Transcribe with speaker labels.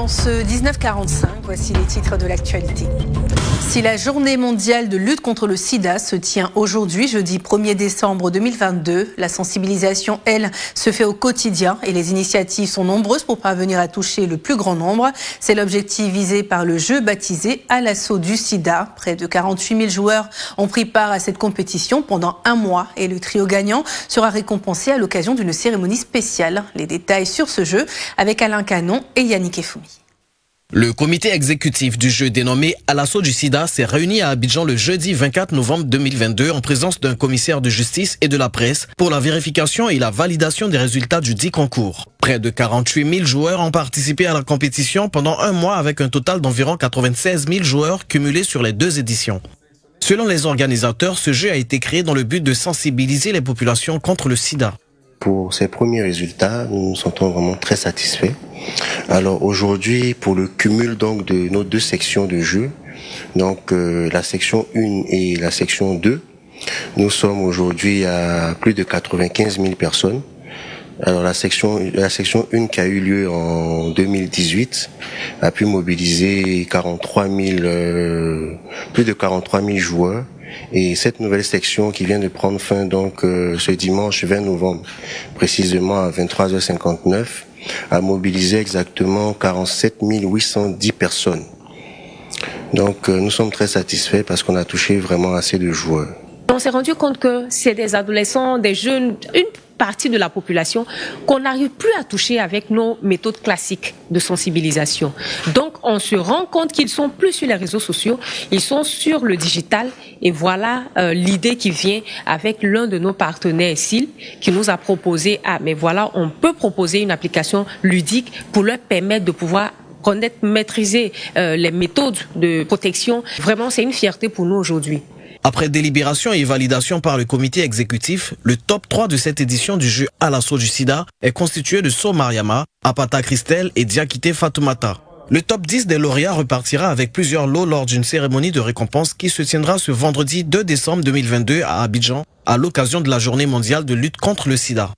Speaker 1: ce 19h45, voici les titres de l'actualité. Si la journée mondiale de lutte contre le sida se tient aujourd'hui, jeudi 1er décembre 2022, la sensibilisation, elle, se fait au quotidien et les initiatives sont nombreuses pour parvenir à toucher le plus grand nombre. C'est l'objectif visé par le jeu baptisé À l'assaut du sida. Près de 48 000 joueurs ont pris part à cette compétition pendant un mois et le trio gagnant sera récompensé à l'occasion d'une cérémonie spéciale. Les détails sur ce jeu avec Alain Canon et Yannick Effoumi.
Speaker 2: Le comité exécutif du jeu dénommé À l'assaut du sida s'est réuni à Abidjan le jeudi 24 novembre 2022 en présence d'un commissaire de justice et de la presse pour la vérification et la validation des résultats du dit concours. Près de 48 000 joueurs ont participé à la compétition pendant un mois avec un total d'environ 96 000 joueurs cumulés sur les deux éditions. Selon les organisateurs, ce jeu a été créé dans le but de sensibiliser les populations contre le sida.
Speaker 3: Pour ces premiers résultats, nous nous sentons vraiment très satisfaits. Alors aujourd'hui, pour le cumul donc de nos deux sections de jeu, donc la section 1 et la section 2, nous sommes aujourd'hui à plus de 95 000 personnes. Alors la section 1 qui a eu lieu en 2018 a pu mobiliser plus de 43 000 joueurs. Et cette nouvelle section qui vient de prendre fin donc ce dimanche 20 novembre, précisément à 23h59, a mobilisé exactement 47 810 personnes. Donc nous sommes très satisfaits parce qu'on a touché vraiment assez de joueurs.
Speaker 4: On s'est rendu compte que c'est des adolescents, des jeunes, une partie de la population qu'on n'arrive plus à toucher avec nos méthodes classiques de sensibilisation. Donc on se rend compte qu'ils sont plus sur les réseaux sociaux, ils sont sur le digital et voilà l'idée qui vient avec l'un de nos partenaires, SIL, qui nous a proposé, mais voilà, on peut proposer une application ludique pour leur permettre de pouvoir connaître, maîtriser les méthodes de protection. Vraiment, c'est une fierté pour nous aujourd'hui.
Speaker 2: Après délibération et validation par le comité exécutif, le top 3 de cette édition du jeu À l'assaut du sida est constitué de So Mariama, Apata Christelle et Diakité Fatoumata. Le top 10 des lauréats repartira avec plusieurs lots lors d'une cérémonie de récompense qui se tiendra ce vendredi 2 décembre 2022 à Abidjan à l'occasion de la journée mondiale de lutte contre le sida.